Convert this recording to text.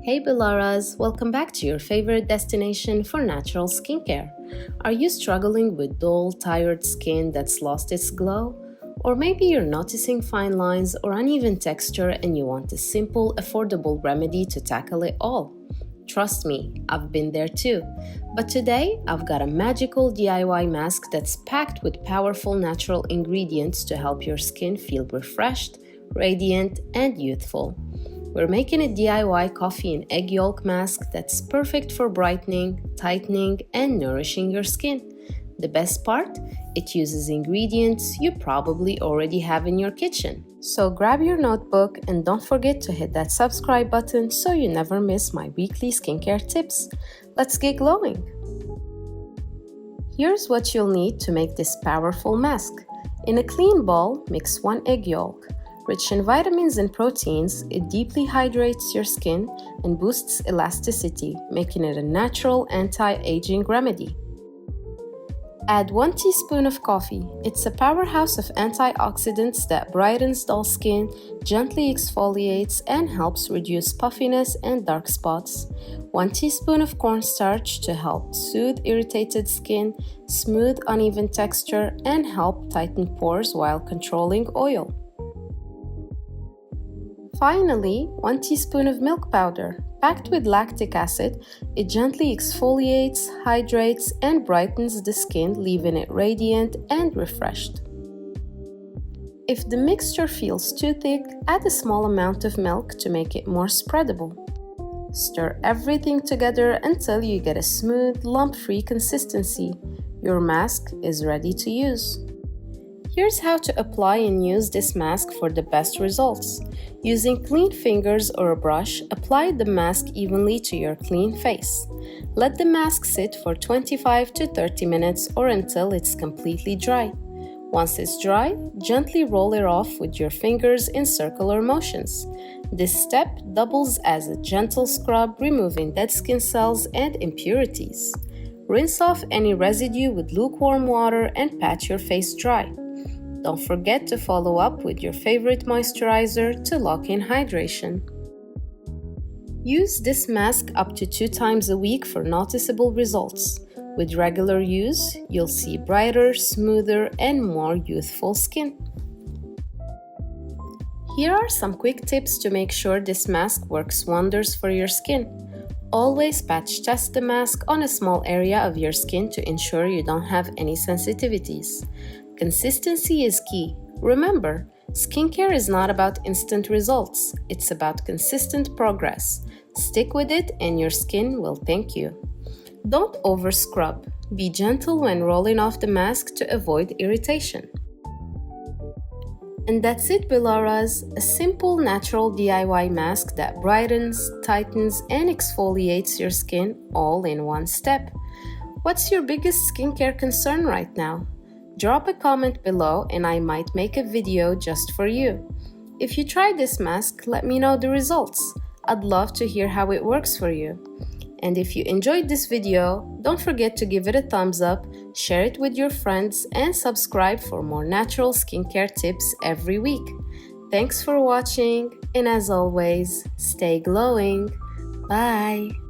Hey Bilaras, welcome back to your favorite destination for natural skincare. Are you struggling with dull, tired skin that's lost its glow? Or maybe you're noticing fine lines or uneven texture and you want a simple, affordable remedy to tackle it all? Trust me, I've been there too. But today, I've got a magical DIY mask that's packed with powerful natural ingredients to help your skin feel refreshed, radiant, and youthful. We're making a DIY coffee and egg yolk mask that's perfect for brightening, tightening, and nourishing your skin. The best part? It uses ingredients you probably already have in your kitchen. So grab your notebook and don't forget to hit that subscribe button so you never miss my weekly skincare tips. Let's get glowing! Here's what you'll need to make this powerful mask. In a clean bowl, mix 1 egg yolk. Rich in vitamins and proteins, it deeply hydrates your skin and boosts elasticity, making it a natural anti-aging remedy. Add 1 teaspoon of coffee. It's a powerhouse of antioxidants that brightens dull skin, gently exfoliates, and helps reduce puffiness and dark spots. 1 teaspoon of cornstarch to help soothe irritated skin, smooth uneven texture, and help tighten pores while controlling oil. Finally, 1 teaspoon of milk powder. Packed with lactic acid, it gently exfoliates, hydrates, and brightens the skin, leaving it radiant and refreshed. If the mixture feels too thick, add a small amount of milk to make it more spreadable. Stir everything together until you get a smooth, lump-free consistency. Your mask is ready to use. Here's how to apply and use this mask for the best results. Using clean fingers or a brush, apply the mask evenly to your clean face. Let the mask sit for 25 to 30 minutes or until it's completely dry. Once it's dry, gently roll it off with your fingers in circular motions. This step doubles as a gentle scrub, removing dead skin cells and impurities. Rinse off any residue with lukewarm water and pat your face dry. Don't forget to follow up with your favorite moisturizer to lock in hydration. Use this mask up to 2 times a week for noticeable results. With regular use, you'll see brighter, smoother, and more youthful skin. Here are some quick tips to make sure this mask works wonders for your skin. Always patch test the mask on a small area of your skin to ensure you don't have any sensitivities. Consistency is key. Remember, skincare is not about instant results. It's about consistent progress. Stick with it and your skin will thank you. Don't over-scrub. Be gentle when rolling off the mask to avoid irritation. And that's it, Bilaras. A simple, natural DIY mask that brightens, tightens, and exfoliates your skin all in one step. What's your biggest skincare concern right now? Drop a comment below and I might make a video just for you. If you try this mask, let me know the results. I'd love to hear how it works for you. And if you enjoyed this video, don't forget to give it a thumbs up, share it with your friends, and subscribe for more natural skincare tips every week. Thanks for watching, and as always, stay glowing. Bye!